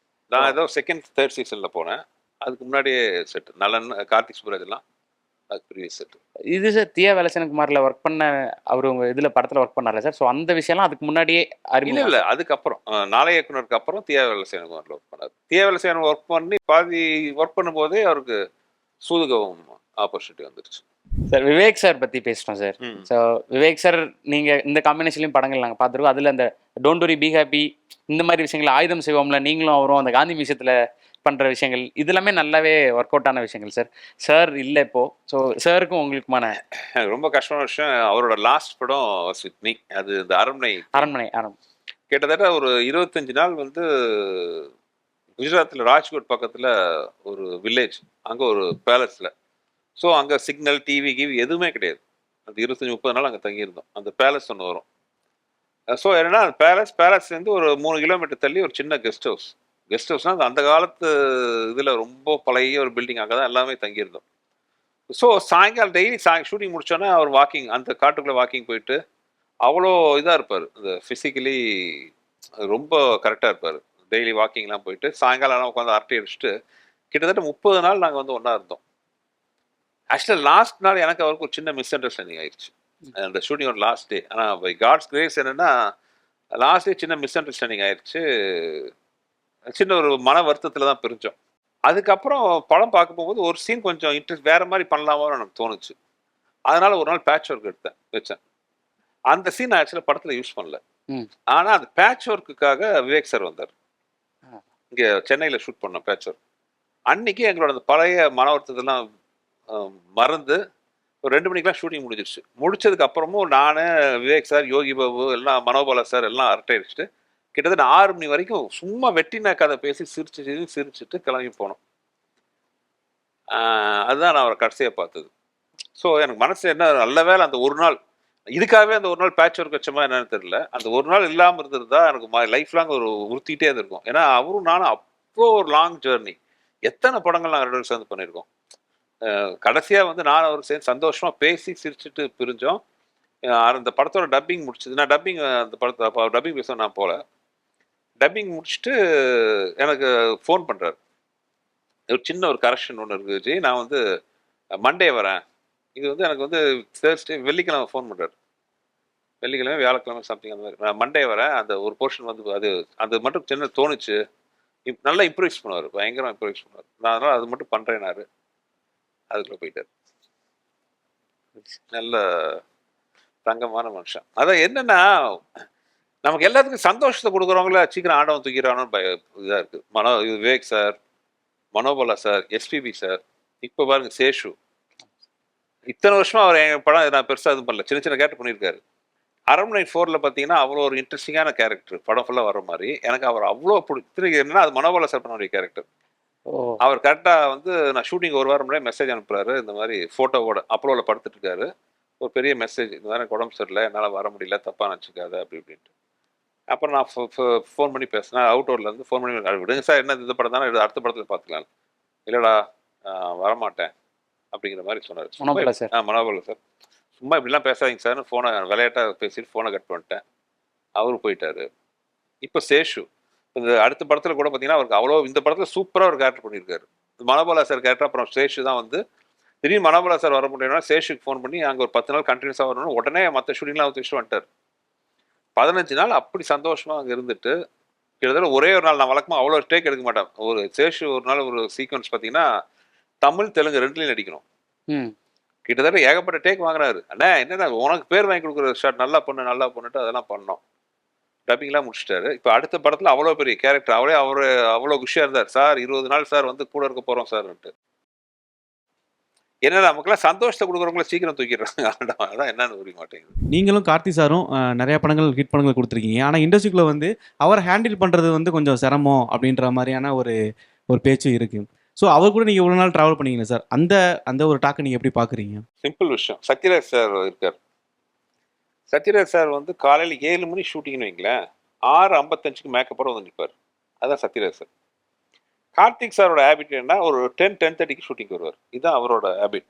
நான் ஏதோ செகண்ட் தேர்ட் சீசனில் போனேன். அதுக்கு முன்னாடியே செட்டு. நலன், கார்த்திக் சுப்ராஜ் எல்லாம் அதுக்கு ப்ரீவியஸ் செட்டு. இது சார் தியா வேலசன்குமாரில் ஒர்க் பண்ண அவர் உங்கள் இதில் படத்தில் ஒர்க் பண்ணார்ல சார்? ஸோ அந்த விஷயம்லாம் அதுக்கு முன்னாடியே இல்லை அதுக்கப்புறம் நாளை இயக்குனருக்கு அப்புறம் தியா வேலசன்குமாரில் ஒர்க் பண்ணார். தியா வேலசன் ஒர்க் பண்ணி பாதி ஒர்க் பண்ணும்போதே அவருக்கு சூதுகவும் ஆப்பர்ச்சுனிட்டி வந்துடுச்சு. சார் விவேக் சார் பற்றி பேசிட்டோம் சார். ஸோ விவேக் சார் நீங்கள் இந்த காம்பினேஷன்லையும் படங்கள் நாங்கள் பார்த்துருக்கோம். அதில் அந்த டோன்ட் வரி பி ஹாப்பி இந்த மாதிரி விஷயங்கள், ஆயுதம் செய்வோம்ல நீங்களும் அவரும் அந்த காந்தி மியூசியத்தில் பண்ணுற விஷயங்கள் இதெல்லாமே நல்லாவே ஒர்க் அவுட் ஆன விஷயங்கள் சார். சார் இல்லை இப்போது. ஸோ சாருக்கும் உங்களுக்குமான ரொம்ப கஷ்டமான விஷயம், அவரோட லாஸ்ட் படம் வித் மீ. அது இந்த அரண்மனை கிட்டத்தட்ட ஒரு 25 நாள் குஜராத்தில் ராஜ்கோட் பக்கத்தில் ஒரு வில்லேஜ், அங்கே ஒரு பேலஸில். ஸோ அங்கே சிக்னல் டிவி எதுவுமே கிடையாது. அந்த 25-30 நாள் அங்கே தங்கியிருந்தோம். அந்த பேலஸ் ஒன்று வரும். ஸோ என்னென்னா பேலஸ்லேருந்து ஒரு 3 கிலோமீட்டர் தள்ளி ஒரு சின்ன கெஸ்ட் ஹவுஸ்னால் அந்த காலத்து இதில் ரொம்ப பழைய ஒரு பில்டிங், அங்கே தான் எல்லாமே தங்கியிருந்தோம். ஸோ சாயங்காலம் டெய்லி ஷூட்டிங் முடிச்சோன்னே அவர் வாக்கிங், அந்த காட்டுக்குள்ளே வாக்கிங் போயிட்டு அவ்வளோ இதாக இருப்பார். இந்த ஃபிசிக்கலி ரொம்ப கரெக்டாக இருப்பார். டெய்லி வாக்கிங்லாம் போயிட்டு சாயங்காலம் உட்காந்து அரட்டை அடிச்சுட்டு கிட்டத்தட்ட 30 நாள் நாங்கள் ஒன்றா இருந்தோம். ஆக்சுவலாக லாஸ்ட் நாள் எனக்கு அவருக்கு ஒரு சின்ன மிஸ் அண்டர்ஸ்டாண்டிங் ஆயிடுச்சு அந்த ஷூட்டிங்கோட லாஸ்ட் டே. ஆனால் பை காட்ஸ் கிரேஸ் என்னென்னா லாஸ்ட் டே சின்ன மிஸ் அண்டர்ஸ்டாண்டிங் ஆயிடுச்சு. சின்ன ஒரு மன வருத்தத்தில் தான் பிரிஞ்சோம். அதுக்கப்புறம் படம் பார்க்க போகும்போது ஒரு சீன் கொஞ்சம் இன்ட்ரெஸ்ட் வேறு மாதிரி பண்ணலாமான்னு எனக்கு தோணுச்சு. அதனால் ஒரு நாள் பேட்ச் ஒர்க் வச்சேன். அந்த சீன் நான் ஆக்சுவலாக படத்தில் யூஸ் பண்ணல. ஆனால் அந்த பேட்ச் ஒர்க்குக்காக விவேக் சார் வந்தார். இங்கே சென்னையில் ஷூட் பண்ணோம் பேட்ச் ஒர்க். அன்றைக்கி எங்களோட அந்த பழைய மன வருத்தத்தெல்லாம் மறந்து ஒரு 2 மணிக்கெலாம் ஷூட்டிங் முடிஞ்சிருச்சு. முடிச்சதுக்கு அப்புறமும் நான், விவேக் சார், யோகி பாபு எல்லாம், மனோபாலா சார் எல்லாம் அரட்டை அடிச்சுட்டு கிட்டத்தட்ட 6 மணி வரைக்கும் சும்மா வெட்டின கதை பேசி சிரிச்சுட்டு கிளம்பி போனோம். அதுதான் நான் அவரை கடைசியாக பார்த்தது. ஸோ எனக்கு மனசு என்ன நல்ல வேலை அந்த ஒரு நாள், இதுக்காகவே அந்த ஒரு நாள் பேட்ச் ஒர்க் வச்சோமா என்னன்னு தெரியல, அந்த ஒரு நாள் இல்லாமல் இருந்திருந்தா எனக்கு லைஃப் லாங் ஒரு உறுத்திக்கிட்டே இருக்கும். ஏன்னா அவரும் நானும் அவ்வளோ ஒரு லாங் ஜேர்னி, எத்தனை படங்கள் நாங்கள் 2 பேரும் சேர்ந்து பண்ணியிருக்கோம். கடைசியாக நான் அவர் சேர்ந்து சந்தோஷமாக பேசி சிரிச்சுட்டு பிரிஞ்சோம். அந்த படத்தோட டப்பிங் முடிச்சது. நான் டப்பிங் அந்த படத்தை டப்பிங் பேச நான் போகல. டப்பிங் முடிச்சுட்டு எனக்கு ஃபோன் பண்ணுறாரு. ஒரு சின்ன ஒரு கரெக்ஷன் ஒன்று இருக்குது, நான் மண்டே வரேன். இது எனக்கு தேர்ஸ்டே வெள்ளிக்கிழமை ஃபோன் பண்ணுறாரு. வெள்ளிக்கிழமை வியாழக்கிழமை சம்திங் அந்த மாதிரி. நான் மண்டே வரேன். அந்த ஒரு போர்ஷன் அது மட்டும் சின்ன தோணுச்சு. நல்லா இம்ப்ரூவைஸ் பண்ணுவார், பயங்கரமாக இம்ப்ரூவைஸ் பண்ணுவார். நான் அதனால் அது மட்டும் பண்ணுறேன்னாரு. அதுக்குள்ளே போயிட்டார். நல்ல தங்கமான மனுஷன். அதான் என்னென்னா நமக்கு எல்லாத்துக்கும் சந்தோஷத்தை கொடுக்குறவங்கள சீக்கிரம் ஆண்டவன் தூக்கிறானு இதாக இருக்குது. Vivek sir, Manobala sir, SPB sir, இப்போ பாருங்க சேஷு. இத்தனை வருஷமாக அவர் என் படம் நான் பெருசாக இது பண்ணல, சின்ன சின்ன கேரக்டர் பண்ணியிருக்காரு. அரண்மனை 4ல் பார்த்தீங்கன்னா அவ்வளோ ஒரு இன்ட்ரெஸ்டிங்கான கேரக்டர், படம் ஃபுல்லாக வர மாதிரி. எனக்கு அவர் அவ்வளோ பிடிச்சிருக்கு. என்னன்னா அது மனோபாலா சார் பண்ண வேண்டிய கேரக்டர். அவர் கரெக்டாக வந்து நான் ஷூட்டிங் ஒரு வாரம் முன்னாடி மெசேஜ் அனுப்புறாரு, இந்த மாதிரி ஃபோட்டோவோட அப்போலோவில் படுத்துட்டு இருக்காரு. ஒரு பெரிய மெசேஜ், இந்த மாதிரி எனக்கு உடம்பு சரியில்லை, என்னால் வர முடியல, தப்பாக நினச்சிக்காத அப்படி இப்படின்ட்டு. அப்புறம் நான் ஃபோன் பண்ணி பேசினேன், அவுட்டோர்லேருந்து ஃபோன் பண்ணி விடுங்க சார், என்ன இந்த படம் தானே, அடுத்த படத்தில் பார்த்துக்கலாம். இல்லைடா வரமாட்டேன் அப்படிங்கிற மாதிரி சொன்னார். மனோபல சார், சும்மா இப்படிலாம் பேசாதீங்க சார்னு ஃபோனை விளையாட்டாக பேசிட்டு ஃபோனை கட் பண்ணிட்டேன். அவரு போயிட்டாரு. இப்போ சேஷு இந்த அடுத்த படத்தில் கூட பார்த்தீங்கன்னா அவருக்கு அவ்வளோ, இந்த படத்தில் சூப்பராக ஒரு கேரக்டர் பண்ணியிருக்காரு. Manobala sir character. அப்புறம் சேஷு தான் வந்து திடீர்னு மனோபாலா சார் வர முடியும்னா சேஷுக்கு ஃபோன் பண்ணி அங்கே ஒரு 10 நாள் கண்டினியூஸாக வரணும்னு உடனே மற்ற ஷூட்டிங்லாம் வச்சுட்டு வந்துட்டார். 15 நாள் அப்படி சந்தோஷமாக அங்கே இருந்துட்டு கிட்டத்தட்ட ஒரே ஒரு நாள், நான் வழக்கமாக அவ்வளோ டேக் எடுக்க மாட்டேன். ஒரு சேஷு ஒரு நாள் ஒரு சீக்வன்ஸ் பார்த்தீங்கன்னா தமிழ் தெலுங்கு ரெண்டுலையும் நடிக்கணும். கிட்டத்தட்ட ஏகப்பட்ட டேக் வாங்குறாரு. அண்ணா என்னன்னா உனக்கு பேர் வாங்கி கொடுக்குற ஷாட், நல்லா பண்ணுட்டு அதெல்லாம் பண்ணோம். டப்பிங்லாம் முடிச்சிட்டாரு. இப்போ அடுத்த படத்தில் அவ்வளோ பெரிய கேரக்டர், அவர் அவ்வளோ குஷியாக இருந்தார். சார் 20 நாள் சார் வந்து கூட இருக்க போகிறோம் சார்ன்ட்டு. ஏன்னா நமக்குலாம் சந்தோஷத்தை கொடுக்குறவங்கள சீக்கிரம் தூக்கிடுறாங்க. அதான் என்னன்னு புரிய மாட்டேங்குது. நீங்களும் கார்த்தி சாரும் நிறைய படங்கள் ஹிட் படங்கள் கொடுத்துருக்கீங்க. ஆனால் இண்டஸ்ட்ரிக்குள்ளே வந்து அவரை ஹேண்டில் பண்ணுறது வந்து கொஞ்சம் சிரமம் அப்படின்ற மாதிரியான ஒரு பேச்சு இருக்குது. ஸோ அவர் கூட நீங்கள் இவ்வளோ நாள் ட்ராவல் பண்ணீங்களே சார், அந்த ஒரு டாக்கை நீங்கள் எப்படி பார்க்குறீங்க? சிம்பிள் விஷயம். சத்யராஜ் சார் இருக்கார். சத்யராஜ் சார் வந்து காலையில் 7 மணி ஷூட்டிங்னு வைங்களேன், 6:55க்கு மேக்கப்போட வந்து நிற்பார். அதுதான் சத்யராஜ் சார். கார்த்திக் சாரோட ஹேபிட் என்ன, ஒரு 10-10:30க்கு ஷூட்டிங் வருவார். இதுதான் அவரோட ஹேபிட்.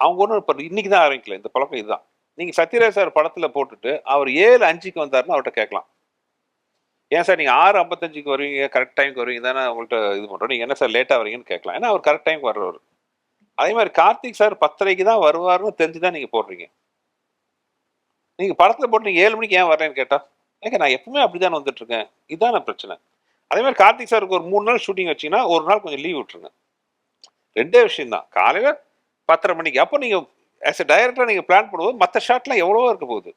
அவங்க ஒன்றும் இப்போ இன்னைக்கு தான் ஆரம்பிக்கல, இந்த பழக்கம் இதுதான். நீங்கள் சத்யராஜ் சார் படத்தில் போட்டுட்டு அவர் 7:05க்கு வந்தாருன்னா அவர்கிட்ட கேட்கலாம், ஏன் சார் நீங்கள் 6:55க்கு வருவீங்க, கரெக்ட் டைமுக்கு வருவீங்க தானே, உங்கள்கிட்ட இது பண்ணுறோம், நீங்கள் என்ன சார் லேட்டாக வரீங்கன்னு கேட்கலாம். ஏன்னா அவர் கரெக்ட் டைமுக்கு வர்றவர். அதே மாதிரி கார்த்திக் சார் 10:30க்கு தான் வருவார்னு தெரிஞ்சு தான் நீங்கள் போடுறீங்க. நீங்கள் படத்தில் போட்டு நீங்கள் 7 மணிக்கு ஏன் வரேன்னு கேட்டால், ஏங்க நான் எப்பவுமே அப்படி தானே வந்துட்டுருக்கேன், இதுதான பிரச்சனை. அதே மாதிரி கார்த்திக் சாருக்கு ஒரு 3 நாள் ஷூட்டிங் வச்சிங்கன்னா ஒரு நாள் கொஞ்சம் லீவ் விட்டுருங்க. 2 விஷயம்தான். காலையில் 10:30 மணிக்கு அப்போ நீங்கள் ஆஸ் எ டைரக்டராக நீங்கள் பிளான் பண்ணும்போது மற்ற ஷாட்லாம் எவ்வளவோ இருக்க போகுது.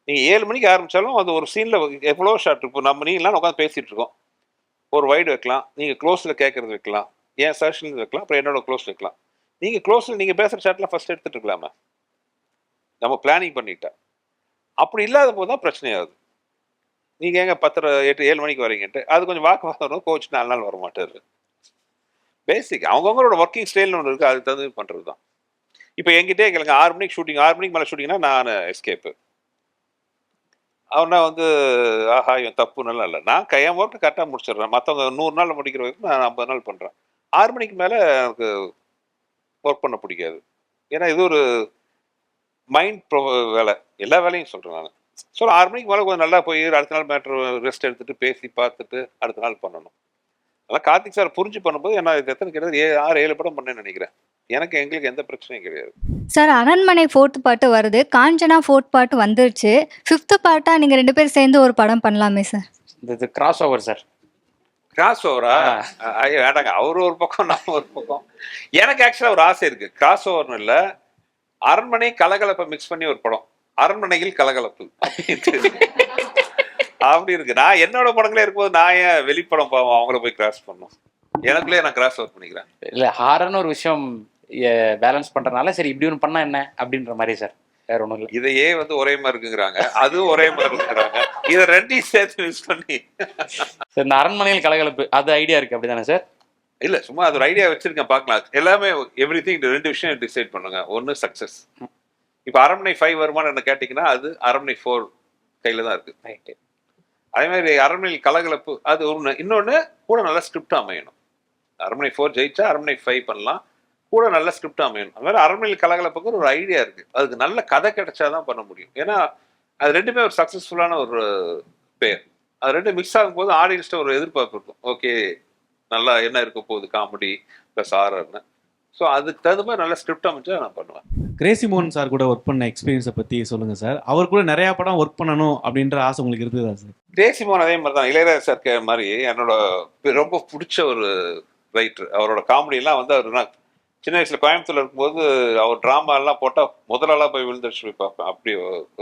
நீங்கள் 7 மணிக்கு ஆரம்பித்தாலும் அது ஒரு சீனில் எவ்வளோ ஷாட் இருக்கும். நீங்களாம் உட்காந்து பேசிகிட்டு இருக்கோம், ஒரு வைடு வைக்கலாம், நீங்கள் க்ளோஸில் கேட்குறது வைக்கலாம், ஏன் சர்ஷன்லேருந்து வைக்கலாம், அப்புறம் என்னோட க்ளோஸ் வைக்கலாம். நீங்கள் க்ளோஸில் நீங்கள் பேசுகிற ஷாட்லாம் ஃபஸ்ட் எடுத்துகிட்டு இருக்கலாமா, நம்ம பிளானிங் பண்ணிட்டா. அப்படி இல்லாத போது தான் பிரச்சனையாகுது. நீங்கள் எங்கே 7 மணிக்கு வரீங்கன்ட்டு அது கொஞ்சம் வாக்குவாதம் வரும், கோச் 4 நாள் வர மாட்டார். பேசிக் அவங்கவுங்களோட ஒர்க்கிங் ஸ்டைல்னு ஒன்று இருக்குது, அதுக்கு தகுந்த பண்ணுறது தான். இப்போ என்கிட்டே கேளுங்க, 6 மணிக்கு ஷூட்டிங், 6 மணிக்கு மேலே ஷூட்டிங்னா நான் எஸ்கேப்பு. அவனா வந்து ஆஹா இவன் தப்புன்னு இல்லை, நான் கையம் ஒர்க்கு கரெக்டாக முடிச்சிடுறேன். மற்றவங்க 100 நாள் முடிக்கிற வரைக்கும் நான் 50 நாள் பண்ணுறேன். 6 மணிக்கு மேலே எனக்கு ஒர்க் பண்ண பிடிக்காது. ஏன்னா இது ஒரு மைண்ட் வேலை, எல்லா வேலையும் சொல்கிறேன் நான். ஸோ 6 மணிக்கு மேலே கொஞ்சம் நல்லா போய் அடுத்த நாள் மேட்ரு ரெஸ்ட் எடுத்துகிட்டு பேசி பார்த்துட்டு அடுத்த நாள் பண்ணணும். அதனால் கார்த்திக் சார் புரிஞ்சு பண்ணும்போது என்ன இது எத்தனை கிட்டத்தட்ட 6-7 படம் பண்ணேன்னு நினைக்கிறேன். எங்களுக்கு எந்த பிரச்சனையும் கிடையாது. சார் அரண்மனை 4th பார்ட் வருது, காஞ்சனா 4th பார்ட் வந்துருச்சு, 5th பார்ட்டாக நீங்கள் 2 பேரும் சேர்ந்து ஒரு படம் பண்ணலாமே சார். இது கிராஸ் ஓவர் சார். கிராஸ் ஓவரா? ஐயோ வேண்டாங்க, அவர் ஒரு பக்கம் நான் ஒரு பக்கம். எனக்கு ஆக்சுவலாக ஒரு ஆசை இருக்குது, கிராஸ் ஓவர்னு இல்லை, அரண்மனை கலகலப்பை மிக்ஸ் பண்ணி ஒரு படம், அரண்மனையில் கலகலப்பு அப்படி இருக்கு. நான் என்னோட படங்களே இருக்கும்போது நான் ஏன் வெளிப்படம் பாவம் அவங்கள போய் கிராஸ் பண்ணணும், எனக்குள்ளே நான் கிராஸ் ஓவர் பண்ணிக்கிறேன். இல்லை ஹாரன்னு ஒரு விஷயம் பேலன்ஸ் பண்ணுறதுனால சரி இப்படி ஒன்று பண்ணால் என்ன அப்படின்ற மாதிரி சார், வேற ஒன்றும் இல்லை. இதையே வந்து ஒரே மாதிரி இருக்குங்கிறாங்க, அதுவும் ஒரே மாதிரி இருக்குறாங்க, இதை ரெண்டையும் சேர்த்து மிக்ஸ் பண்ணி சார் இந்த அரண்மனையில் கலகலப்பு அது ஐடியா இருக்குது அப்படி தானே சார்? இல்லை சும்மா அது ஒரு ஐடியா வச்சிருக்கேன், பார்க்கலாம். எல்லாமே எவ்ரி திங் 2 விஷயம் டிசைட் பண்ணுங்க. ஒன்று சக்ஸஸ். இப்போ அரண்மனை 5 வருமானு என்ன கேட்டிங்கன்னா அது அரண்மனை 4 கையில் தான் இருக்குது. ரைட்டு. அதே மாதிரி அரண்மனையில் கலகலப்பு அது ஒன்று. இன்னொன்று கூட நல்ல ஸ்கிரிப்ட் அமையணும். அரண்மனை 4 ஜெயிச்சா அரண்மனை 5 பண்ணலாம், கூட நல்ல ஸ்கிரிப்ட் அமையணும். அது மாதிரி அரண்மனையில் கலகலப்புக்கு ஒரு ஐடியா இருக்குது, அதுக்கு நல்ல கதை கிடைச்சாதான் பண்ண முடியும். ஏன்னா அது ரெண்டுமே ஒரு சக்ஸஸ்ஃபுல்லான ஒரு பேர். அது ரெண்டும் மிக்ஸ் ஆகும்போது ஆடியன்ஸ்ட்டு ஒரு எதிர்பார்ப்பு இருக்கும், ஓகே நல்லா என்ன இருக்க போகுது, காமெடி ப்ளஸ் ஹாரர்னு. ஸோ அதுக்கு தகுந்த மாதிரி நல்ல ஸ்கிரிப்ட் அமைச்சா நான் பண்ணுவேன். கிரேசி மோகன் சார் கூட ஒர்க் பண்ண எக்ஸ்பீரியன்ஸை பற்றி சொல்லுங்கள் சார். அவர் கூட நிறையா படம் ஒர்க் பண்ணணும் அப்படின்ற ஆசை உங்களுக்கு இருந்ததா சார்? கிரேசி மோகன் அதே மாதிரி தான், இளையராஜா சார் மாதிரி என்னோட ரொம்ப பிடிச்ச ஒரு ரைட்டர். அவரோட காமெடியெல்லாம் வந்து அவர் நான் சின்ன வயசில் கோயம்புத்தூர்ல இருக்கும்போது அவர் ட்ராமாலாம் போட்டால் முதலாளாக போய் விழுந்துருச்சு போய் பார்ப்பேன். அப்படி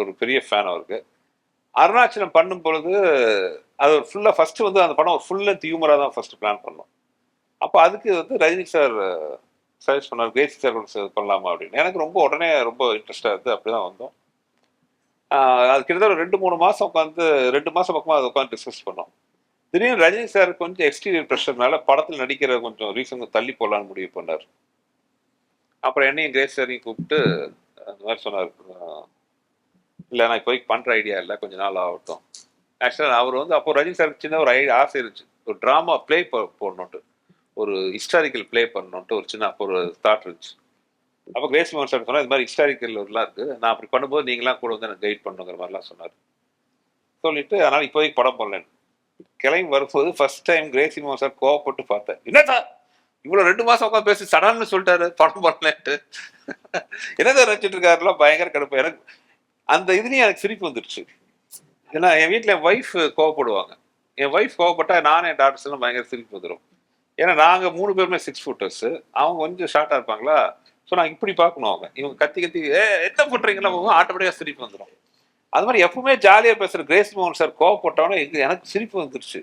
ஒரு பெரிய ஃபேன் அவருக்கு. அருணாச்சலம் பண்ணும் பொழுது அது ஒரு ஃபுல்லாக ஃபஸ்ட்டு வந்து அந்த படம் ஒரு ஃபுல் லென்த் ஹியூமராக தான் ஃபஸ்ட்டு பிளான் பண்ணோம். அப்போ அதுக்கு வந்து ரஜினி சார் சஜஸ்ட் பண்ணார், கிரேசி சார் கூட பண்ணலாமா அப்படின்னு. எனக்கு உடனே ரொம்ப இன்ட்ரெஸ்டாக இருக்குது, அப்படி தான் வந்தோம். அது கிட்டத்தட்ட ஒரு 2-3 மாதம் உட்காந்து 2 மாதம் பக்கமாக அதை உட்காந்து டிஸ்கஸ் பண்ணோம். திடீர்னு ரஜினி சார் கொஞ்சம் எக்ஸ்டீரியர் ப்ரெஷர்னால படத்தில் நடிக்கிற கொஞ்சம் ரீசன் தள்ளி போடலான்னு முடிவு பண்ணார். அப்புறம் என்னையும் கிரேஸ் சாரையும் கூப்பிட்டு அந்த மாதிரி சொன்னார், இல்லை நான் இப்போதைக்கு பண்ணுற ஐடியா இல்லை, கொஞ்சம் நாள் ஆகட்டும். ஆக்சுவலாக அவர் வந்து அப்போ ரஜினி சாருக்கு சின்ன ஒரு ஆசை இருந்துச்சு, ஒரு ட்ராமா ப்ளே போடணுன்ட்டு, ஒரு ஹிஸ்டாரிக்கல் ப்ளே பண்ணணுன்ட்டு ஒரு சின்ன அப்போ ஒரு தாட் இருந்துச்சு. அப்போ கிரேஸ் மோகன் சார் சொன்னால் இது மாதிரி ஹிஸ்டாரிக்கல்லாம் இருக்குது, நான் அப்படி பண்ணும்போது நீங்களாம் கூட வந்து எனக்கு கைட் பண்ணுங்கிற மாதிரிலாம் சொன்னார். சொல்லிட்டு அதனால் இப்போதைக்கு படம் பண்ணலன்னு கிளம்பி வரும்போது ஃபர்ஸ்ட் டைம் கிரேசி மோகன் சார் கோவப்பட்டு பார்த்தேன். என்ன சார் இவ்வளோ 2 மாதம் உட்காந்து பேசி சடான்னு சொல்லிட்டாரு படம் பண்ணலன்ட்டு, என்ன சார் நினச்சிட்டு இருக்காருலாம் பயங்கர கடுப்பு. எனக்கு அந்த இதுலேயும் எனக்கு சிரிப்பு வந்துடுச்சு. ஏன்னா என் வீட்டில் என் ஒய்ஃப் கோவப்படுவாங்க, என் ஒய்ஃப் கோவப்பட்டா நானும் என் டாக்டர்ஸ் எல்லாம் பயங்கர சிரிப்பு வந்துடும். ஏன்னா நாங்கள் 3 பேருமே 6 footers, அவங்க கொஞ்சம் ஷார்ட்டாக இருப்பாங்களா. ஸோ நான் இப்படி பார்க்கணும், அவங்க இவங்க கத்தி கத்தி என்ன பண்ணுறீங்களா ஆட்டோமேட்டிக்காக சிரிப்பு வந்துடும். அது மாதிரி எப்பவுமே ஜாலியாக பேசுகிற கிரேஸ் மோகன் சார் கோவப்பட்டவனே எனக்கு சிரிப்பு வந்துருச்சு.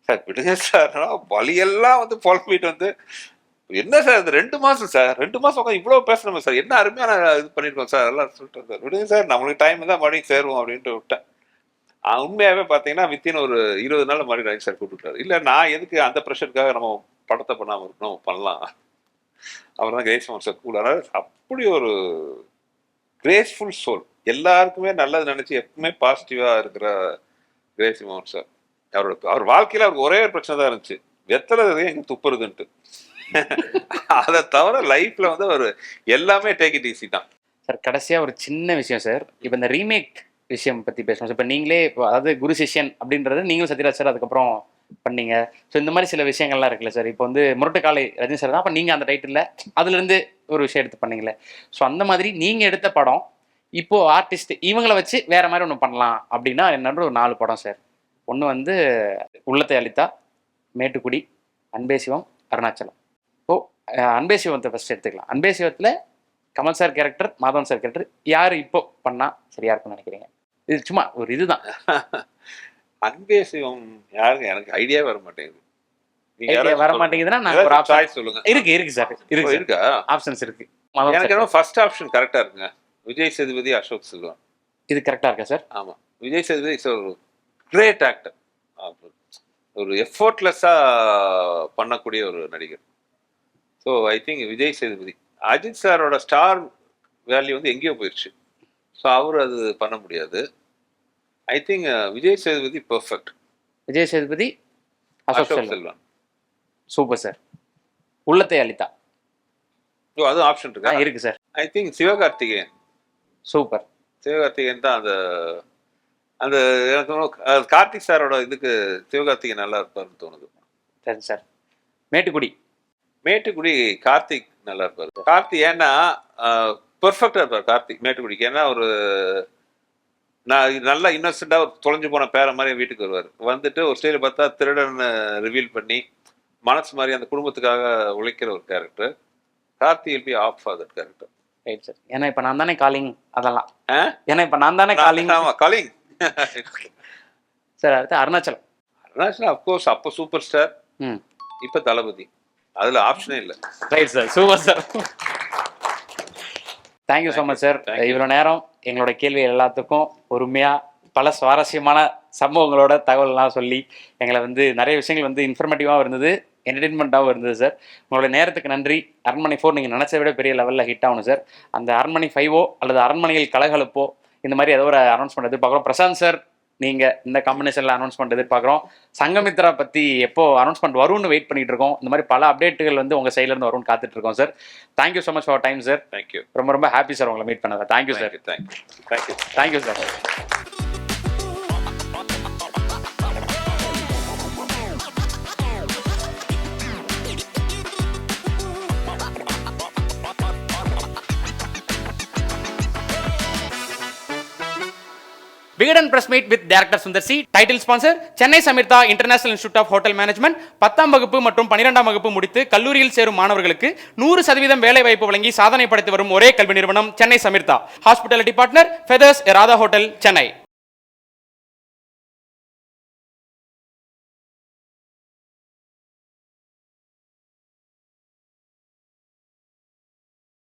சார் விடுங்க சார், வழியெல்லாம் வந்து புலம்பிட்டு வந்து என்ன சார் இது 2 மாதம் சார், 2 மாதம் உட்காந்து இவ்வளோ பேசணுமே சார், என்ன அருமையான இது பண்ணியிருக்கோம் சார் எல்லாம் சொல்லிட்டு சார், விடுங்க சார் நம்மளுக்கு டைம் தான் மறுபடியும் சேருவோம் அப்படின்ட்டு விட்டேன். உண்மையாகவே பார்த்தீங்கன்னா வித்தின் ஒரு 20 நாள் மறுபடியும் ரஜினி சார் கூப்பிட்டுட்டாரு. இல்லை நான் எதுக்கு அந்த ப்ரெஷருக்காக நம்ம படத்தை பண்ணாமல் இருக்கணும், பண்ணலாம். அவர் தான் கிரேஸ் மோகன் சார் கூடாது. அப்படி ஒரு கிரேஸ்ஃபுல் சோல், எல்லாருக்குமே நல்லது நினைச்சு எப்பவுமே பாசிட்டிவா இருக்கிற கிரேசி மோகன் சார். அவர் வாழ்க்கையில அவருக்கு ஒரே ஒரு பிரச்சனை தான் இருந்துச்சு, வெத்தலை எங்க துப்புறதுன்ட்டு. அதை தவிர லைஃப்ல வந்து அவர் எல்லாமே டேக் இட் ஈஸி தான் சார். கடைசியா ஒரு சின்ன விஷயம் சார், இப்போ இந்த ரீமேக் விஷயம் பத்தி பேசணும். இப்போ நீங்களே அதாவது குரு சிஷ்யன் அப்படின்றது நீங்களும் சத்யராஜ் சார் அதுக்கப்புறம் பண்ணீங்க. ஸோ இந்த மாதிரி சில விஷயங்கள்லாம் இருக்குல்ல சார். இப்போ வந்து முரட்டுக்காலை ரஜினி சார் தான், அப்போ நீங்கள் அந்த டைட்டில் அதுலேருந்து ஒரு விஷயம் எடுத்து பண்ணீங்களே. ஸோ அந்த மாதிரி நீங்கள் எடுத்த படம் இப்போ ஆர்டிஸ்ட் இவங்களை வச்சு வேற மாதிரி ஒன்று பண்ணலாம் அப்படின்னா என்னன்ற ஒரு 4 படம் சார். ஒன்று வந்து உள்ளத்தை அளித்தா, மேட்டுக்குடி, அன்பே சிவம், அருணாச்சலம். இப்போ அன்பே சிவத்தை ஃபர்ஸ்ட் எடுத்துக்கலாம். அன்பே சிவத்தில் Kamal sir character, Madhavan sir character யார் இப்போ பண்ணால் சரியா இருக்கும்னு நினைக்கிறீங்க? இது சும்மா ஒரு இதுதான். அன்பே சிவம் யாருங்க, எனக்கு ஐடியா வர மாட்டேங்குது. வர மாட்டேங்குதுன்னா நான் ஒரு ஆப்ஷன் சொல்லுங்க. இருக்கு சார், இருக்கா ஆப்ஷன்ஸ் இருக்கு. எனக்கு ஃபர்ஸ்ட் ஆப்ஷன் கரெக்டா இருக்குங்க, விஜய் சேதுபதி, அசோக் செல்வன். இது கரெக்டா இருக்கா சார்? ஆமா, விஜய் சேதுபதி இஸ் ஒரு கிரேட் ஆக்டர், ஒரு எஃபோர்ட்லெஸ்ஸா பண்ணக்கூடிய ஒரு நடிகர். So I think Vijay Sethupathi. Ajith சாரோட ஸ்டார் வேல்யூ வந்து எங்கேயோ போயிடுச்சு, ஸோ அவர் அது பண்ண முடியாது. ஐ think Vijay Sethupathi perfect. Vijay Sethupathi, Ashok Selvan. Super sir. உள்ளத்தை அளித்தா அது ஆப்ஷன் இருக்கா? இருக்கு sir. I think Sivakarthikeyan. Super. Sivakarthikeyan தான் அந்த அந்த எனக்கு கார்த்திக் சாரோட இதுக்கு சிவகார்த்திகேயன் நல்லா இருப்பாருன்னு தோணுது. சரி சார். மேட்டுக்குடி. மேட்டுக்குடி கார்த்திக் நல்லா இருப்பாரு. கார்த்திக் ஏன்னா பெர்ஃபெக்டா இருப்பார் கார்த்திக் மேட்டுக்குடிக்கு. ஏன்னா ஒரு நான் நல்லா இன்னோசென்டா ஒரு தொலைஞ்சு போன பேர மாதிரி வீட்டுக்கு வருவார். வந்துட்டு ஒரு ஸ்டேஜ் பார்த்தா திருடன் ரிவீல் பண்ணி மனசு மாதிரி அந்த குடும்பத்துக்காக உழைக்கிற ஒரு character. Karthik will be off for that character. Right sir. ஏன்னா இப்போ நான் தானே காலிங் அதெல்லாம். ஏன்னா இப்போ நான் தானே காலிங். ஆமா காலிங் சார். அடுத்து அருணாச்சலம். அருணாச்சலம் அப்கோர்ஸ் அப்போ சூப்பர் ஸ்டார், இப்போ தளபதி, அதுல ஆப்ஷனே இல்லை. Right sir, super sir. Thank you so much sir. இவ்வளோ நேரம் எங்களோட கேள்வி எல்லாத்துக்கும் பொறுமையாக பல சுவாரஸ்யமான சம்பவங்களோட தகவல்லாம் சொல்லி எங்களை வந்து நிறைய விஷயங்கள் வந்து இன்ஃபர்மேட்டிவாகவும் இருந்தது, என்டர்டெயின்மெண்ட்டாகவும் இருந்தது சார். உங்களோட நேரத்துக்கு நன்றி. அரண்மனை 4 நீங்கள் நினச்ச விட பெரிய லெவலில் ஹிட் ஆகணும் சார். அந்த அரண்மனை 5ஓ அல்லது அரண்மனையில் கலகலப்போ இந்த மாதிரி ஏதோ ஒரு அனௌன்ஸ்மெண்ட் எதிர்பார்க்குறோம். பிரசாந்த் சார் நீங்கள் இந்த காம்பினேஷனில் அனௌன்ஸ்மெண்ட் எதிர்பார்க்குறோம். சங்கமித்ரா பற்றி எப்போ அனௌன்ஸ்மெண்ட் வரும்னு வெயிட் பண்ணிட்டு இருக்கோம். இந்த மாதிரி பல அப்டேட்டுகள் வந்து உங்கள் சைட்லேருந்து வரும்னு காத்துட்டு இருக்கோம் sir. Thank you so much for time sir. Thank you. ரொம்ப ரொம்ப ஹாப்பி சார் உங்களை மீட் பண்ணது. Thank you sir. Thank you sir. Vikatan press meet with director Sundar C. Title sponsor Chennai Samirta international institute of hotel management. 10ஆம் வகுப்பு மற்றும் 12ஆம் வகுப்பு முடித்து கல்லூரியில் சேரும் மாணவர்களுக்கு 100% வேலை வாய்ப்பு வழங்கி சாதனை படைத்து வரும் ஒரே கல்வி நிறுவனம் Chennai Samirta. Hospitality partner feathers Radha hotel, Chennai.